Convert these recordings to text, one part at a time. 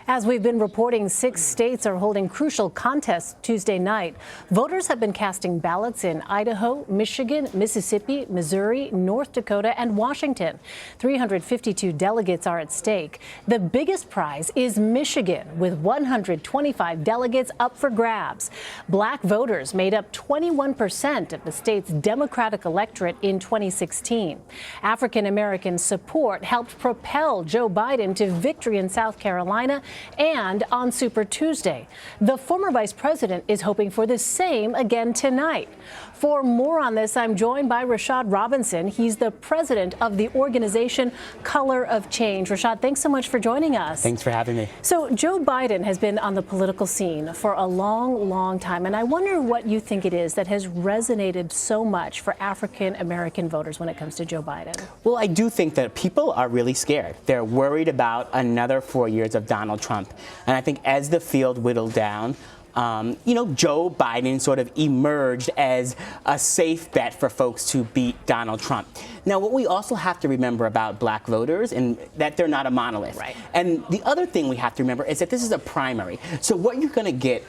As we've been reporting, 6 states are holding crucial contests Tuesday night. Voters have been casting ballots in Idaho, Michigan, Mississippi, Missouri, North Dakota, and Washington. 352 delegates are at stake. The biggest prize is Michigan, with 125 delegates up for grabs. Black voters made up 21% of the state's Democratic electorate in 2016. African-American support helped propel Joe Biden to victory in South Carolina and on Super Tuesday. The former vice president is hoping for the same again tonight. For more on this, I'm joined by Rashad Robinson. He's the president of the organization Color of Change. Rashad, thanks so much for joining us. Thanks for having me. So Joe Biden has been on the political scene for a long time, and I wonder what you think it is that has resonated so much for African-American voters when it comes to Joe Biden. Well, I do think that people are really scared. They're worried about another 4 years of Donald Trump. And I think as the field whittled down, Joe Biden sort of emerged as a safe bet for folks to beat Donald Trump. Now, what we also have to remember about black voters is that they're not a monolith. Right. And the other thing we have to remember is that this is a primary. So what you're going to get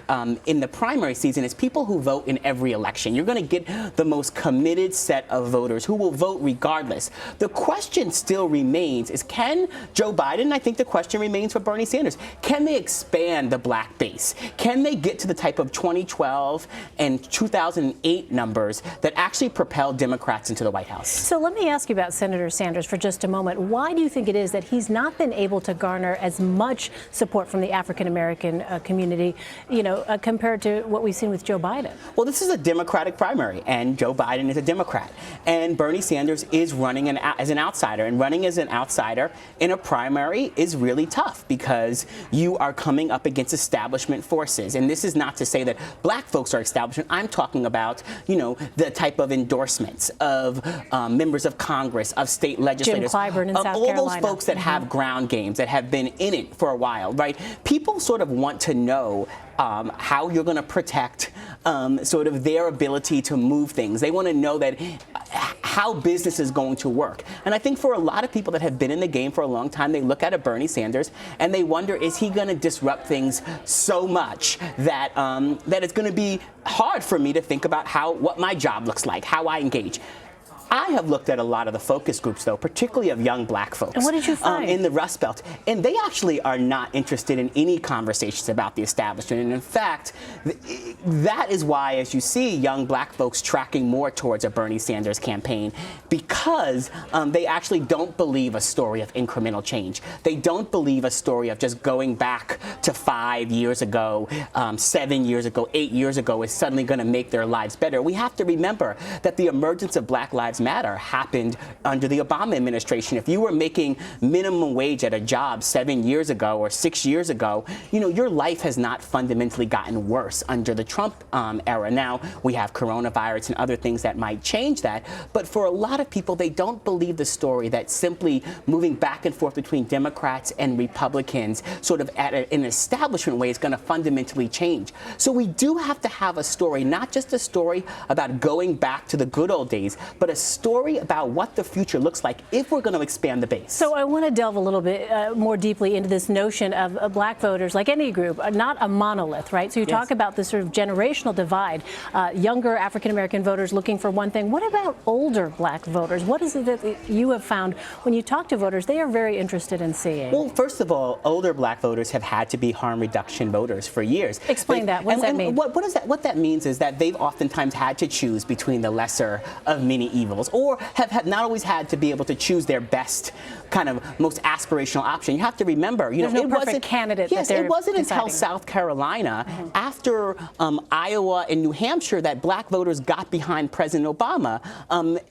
in the primary season is people who vote in every election. You're going to get the most committed set of voters who will vote regardless. The question still remains is, can Joe Biden, I think the question remains for Bernie Sanders, can they expand the black base? Can they get to the type of 2012 and 2008 numbers that actually propel Democrats into the White House? So let me ask you about Senator Sanders for just a moment. Why do you think it is that he's not been able to garner as much support from the African-American community, compared to what we've seen with Joe Biden? Well, this is a Democratic primary, and Joe Biden is a Democrat. And Bernie Sanders is running as an outsider. And running as an outsider in a primary is really tough because you are coming up against establishment forces. And this is not to say that black folks are establishment. I'm talking about, the type of endorsements of members of Congress, of state legislators, Jim Clyburn in South all Carolina. those folks that have ground games, that have been in it for a while, right? People sort of want to know how you're going to protect sort of their ability to move things. They want to know that how business is going to work. And I think for a lot of people that have been in the game for a long time, they look at a Bernie Sanders and they wonder, is he going to disrupt things so much that that it's going to be hard for me to think about what my job looks like, how I engage. I have looked at a lot of the focus groups, though, particularly of young black folks. And what did you find? In the Rust Belt. And they actually are not interested in any conversations about the establishment. And in fact, that is why, as you see, young black folks tracking more towards a Bernie Sanders campaign, because they actually don't believe a story of incremental change. They don't believe a story of just going back to 5 years ago, 7 years ago, 8 years ago is suddenly going to make their lives better. We have to remember that the emergence of Black Lives Matter happened under the Obama administration. If you were making minimum wage at a job 7 years ago or 6 years ago, your life has not fundamentally gotten worse under the Trump era. Now we have coronavirus and other things that might change that. But for a lot of people, they don't believe the story that simply moving back and forth between Democrats and Republicans sort of at an establishment way is going to fundamentally change. So we do have to have a story, not just a story about going back to the good old days, but a story about what the future looks like if we're going to expand the base. So I want to delve a little bit more deeply into this notion of black voters, like any group, not a monolith, right? So you talk about this sort of generational divide, younger African-American voters looking for one thing. What about older black voters? What is it that you have found when you talk to voters they are very interested in seeing? Well, first of all, older black voters have had to be harm reduction voters for years. Explain that. What does that mean? What that means is that they've oftentimes had to choose between the lesser of many evils, or have not always had to be able to choose their best kind of most aspirational option. You have to remember, There's no perfect candidate. Yes, it wasn't until South Carolina, after Iowa and New Hampshire, that black voters got behind President Obama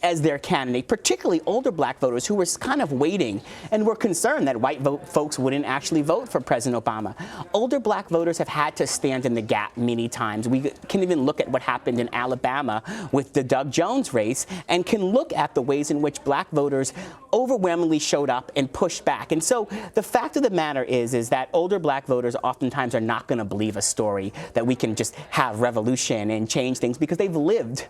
as their candidate, particularly older black voters who were kind of waiting and were concerned that white folks wouldn't actually vote for President Obama. Older black voters have had to stand in the gap many times. We can even look at what happened in Alabama with the Doug Jones race and can look at the ways in which black voters overwhelmingly showed up and pushed back. And so the fact of the matter is that older black voters oftentimes are not going to believe a story that we can just have revolution and change things, because they've lived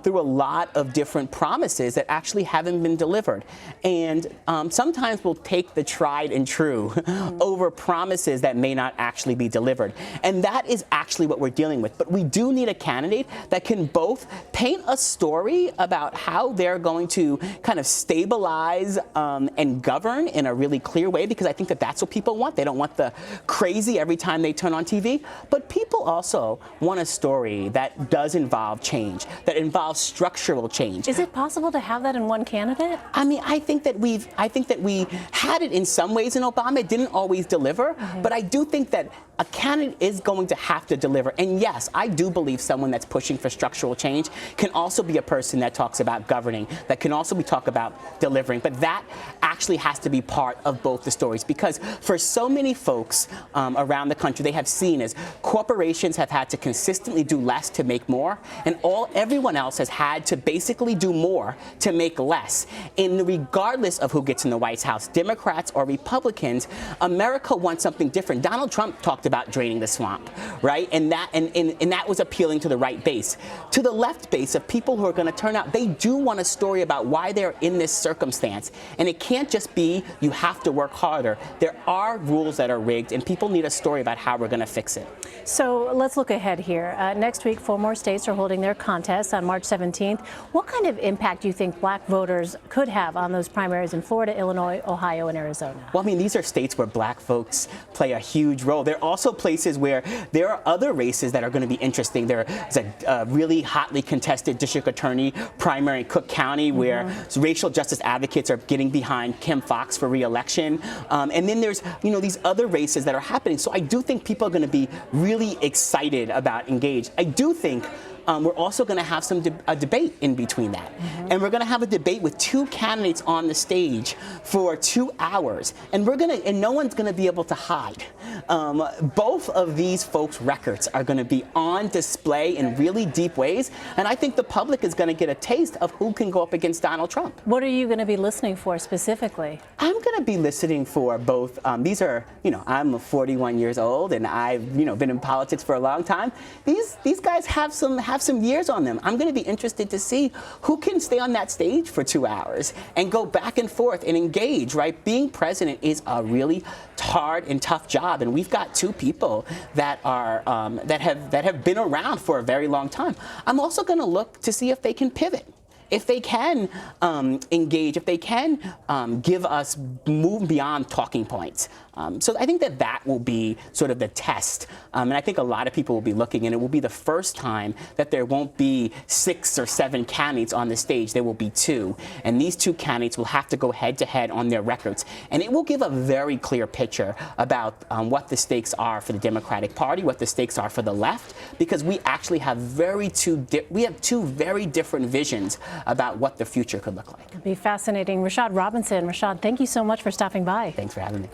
through a lot of different promises that actually haven't been delivered. And sometimes we'll take the tried and true over promises that may not actually be delivered. And that is actually what we're dealing with. But we do need a candidate that can both paint a story about how they're going to kind of stabilize and govern in a really clear way, because I think that that's what people want. They don't want the crazy every time they turn on TV. But people also want a story that does involve change, that involves structural change. Is it possible to have that in one candidate? I mean, I think that we had it in some ways in Obama. It didn't always deliver, but I do think that a candidate is going to have to deliver. And yes, I do believe someone that's pushing for structural change can also be a person that talks about governing, that can also be talk about delivering. But that actually has to be part of both the stories, because for so many folks around the country, they have seen as corporations have had to consistently do less to make more, and everyone else has had to basically do more to make less. And regardless of who gets in the White House, Democrats or Republicans, America wants something different. Donald Trump talked about draining the swamp, right? And that was appealing to the right base. To the left base of people who are going to turn out, they do want a story about why they're in this circumstance. And it can't just be you have to work harder. There are rules that are rigged, and people need a story about how we're going to fix it. So let's look ahead here. Next week, 4 more states are holding their contests on March 17th. What kind of impact do you think black voters could have on those primaries in Florida, Illinois, Ohio, and Arizona? Well, I mean, these are states where black folks play a huge role. They're also places where there are other races that are going to be interesting. There's a really hotly contested district attorney primary in Cook County where racial justice advocates are getting behind Kim Foxx for re-election. And then there's, these other races that are happening. So I do think people are going to be really excited about engaged. I do think we're also going to have a debate in between that. And we're going to have a debate with 2 candidates on the stage for 2 hours. And no one's going to be able to hide. Both of these folks' records are going to be on display in really deep ways. And I think the public is going to get a taste of who can go up against Donald Trump. What are you going to be listening for specifically? I'm going to be listening for both. These are, I'm 41 years old, and I've, been in politics for a long time. These guys have some years on them. I'm going to be interested to see who can stay on that stage for 2 hours and go back and forth and engage, right? Being president is a really hard and tough job, and we've got 2 people that are that have been around for a very long time. I'm also going to look to see if they can pivot, if they can engage, if they can move beyond talking points. So I think that will be sort of the test. And I think a lot of people will be looking, and it will be the first time that there won't be 6 or 7 candidates on the stage. There will be 2. And these 2 candidates will have to go head to head on their records. And it will give a very clear picture about what the stakes are for the Democratic Party, what the stakes are for the left, because we actually have 2 very different visions about what the future could look like. It'll be fascinating. Rashad Robinson. Rashad, thank you so much for stopping by. Thanks for having me.